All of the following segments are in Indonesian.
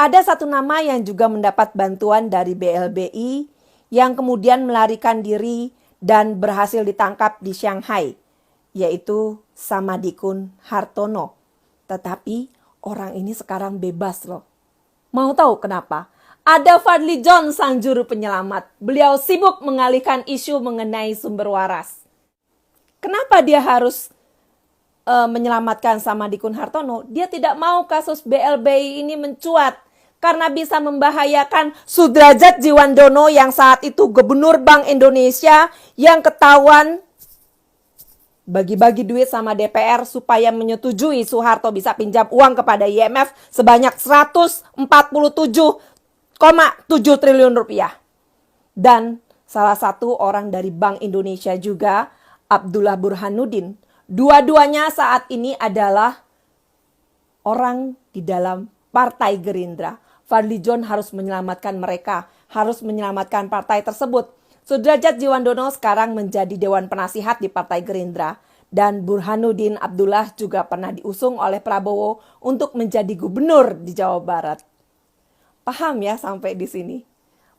Ada satu nama yang juga mendapat bantuan dari BLBI yang kemudian melarikan diri dan berhasil ditangkap di Shanghai, yaitu Samadikun Hartono. Tetapi orang ini sekarang bebas loh. Mau tahu kenapa? Ada Fadlizon sang juru penyelamat. Beliau sibuk mengalihkan isu mengenai sumber waras. Kenapa dia harus menyelamatkan Samadikun Hartono? Dia tidak mau kasus BLBI ini mencuat karena bisa membahayakan Sudradjat Djiwandono yang saat itu Gubernur Bank Indonesia yang ketahuan bagi-bagi duit sama DPR supaya menyetujui Soeharto bisa pinjam uang kepada IMF sebanyak 147,7 triliun rupiah. Dan salah satu orang dari Bank Indonesia juga, Abdullah Burhanuddin. Dua-duanya saat ini adalah orang di dalam Partai Gerindra. Fadlizon harus menyelamatkan mereka, harus menyelamatkan partai tersebut. Sudradjat Djiwandono sekarang menjadi Dewan Penasihat di Partai Gerindra. Dan Burhanuddin Abdullah juga pernah diusung oleh Prabowo untuk menjadi gubernur di Jawa Barat. Paham ya sampai di sini?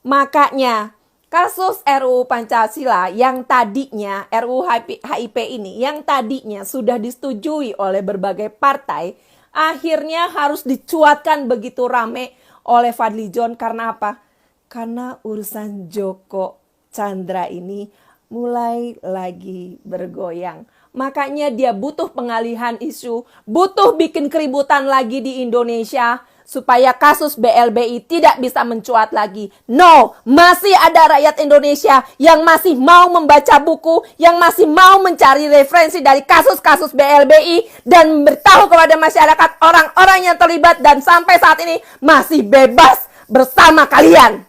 Makanya kasus RUU Pancasila yang tadinya, RUU HIP ini yang tadinya sudah disetujui oleh berbagai partai, akhirnya harus dicuatkan begitu rame oleh Fadlizon. Karena apa? Karena urusan Joko Chandra ini mulai lagi bergoyang. Makanya dia butuh pengalihan isu, butuh bikin keributan lagi di Indonesia supaya kasus BLBI tidak bisa mencuat lagi. No, masih ada rakyat Indonesia yang masih mau membaca buku, yang masih mau mencari referensi dari kasus-kasus BLBI dan beritahu kepada masyarakat orang-orang yang terlibat dan sampai saat ini masih bebas bersama kalian.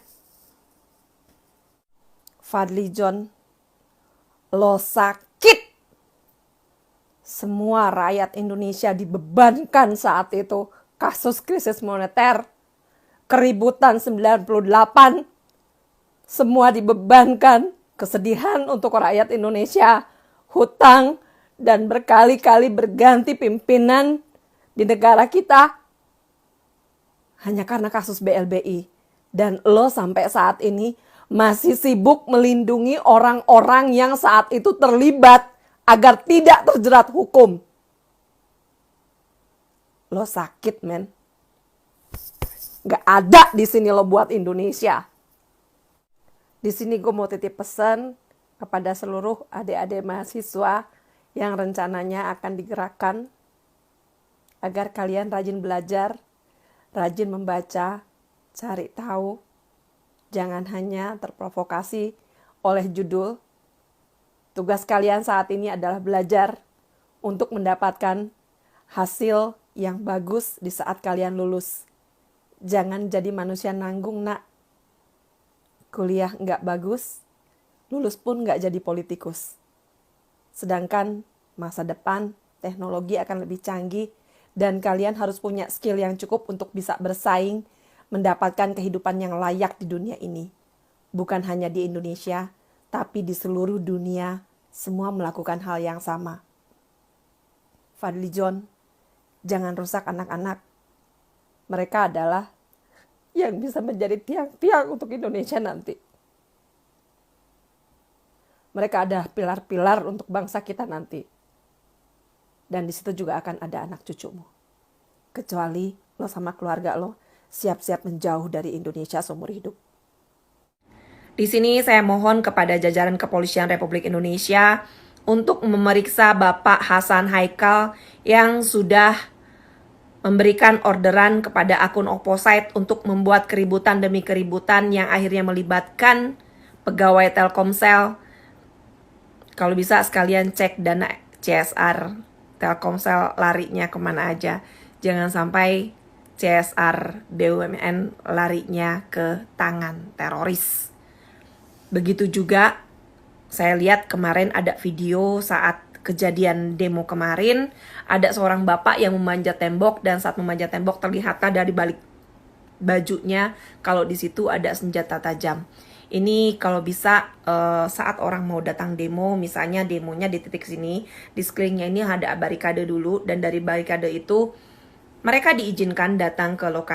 Fadlizon, lo sakit. Semua rakyat Indonesia dibebankan saat itu. Kasus krisis moneter, keributan 98, semua dibebankan. Kesedihan untuk rakyat Indonesia, hutang, dan berkali-kali berganti pimpinan di negara kita. Hanya karena kasus BLBI. Dan lo sampai saat ini masih sibuk melindungi orang-orang yang saat itu terlibat agar tidak terjerat hukum. Lo sakit, men. Gak ada di sini lo buat Indonesia. Di sini gue mau titip pesan kepada seluruh adik-adik mahasiswa yang rencananya akan digerakkan agar kalian rajin belajar, rajin membaca, cari tahu. Jangan hanya terprovokasi oleh judul. Tugas kalian saat ini adalah belajar untuk mendapatkan hasil yang bagus di saat kalian lulus. Jangan jadi manusia nanggung, nak. Kuliah nggak bagus, lulus pun nggak jadi politikus. Sedangkan masa depan teknologi akan lebih canggih dan kalian harus punya skill yang cukup untuk bisa bersaing, mendapatkan kehidupan yang layak di dunia ini. Bukan hanya di Indonesia, tapi di seluruh dunia, semua melakukan hal yang sama. Fadlizon, jangan rusak anak-anak. Mereka adalah yang bisa menjadi tiang-tiang untuk Indonesia nanti. Mereka ada pilar-pilar untuk bangsa kita nanti. Dan di situ juga akan ada anak cucumu. Kecuali lo sama keluarga lo siap-siap menjauh dari Indonesia seumur hidup. Di sini saya mohon kepada jajaran Kepolisian Republik Indonesia untuk memeriksa Bapak Hasan Haikal yang sudah memberikan orderan kepada akun Opposite untuk membuat keributan demi keributan yang akhirnya melibatkan pegawai Telkomsel. Kalau bisa sekalian cek dana CSR Telkomsel larinya kemana aja. Jangan sampai CSR BUMN larinya ke tangan teroris. Begitu juga saya lihat kemarin ada video saat kejadian demo kemarin, ada seorang bapak yang memanjat tembok dan saat memanjat tembok terlihatlah dari balik bajunya kalau di situ ada senjata tajam. Ini kalau bisa saat orang mau datang demo, misalnya demonya di titik sini, di sekelilingnya ini ada barikade dulu dan dari barikade itu mereka diizinkan datang ke lokasi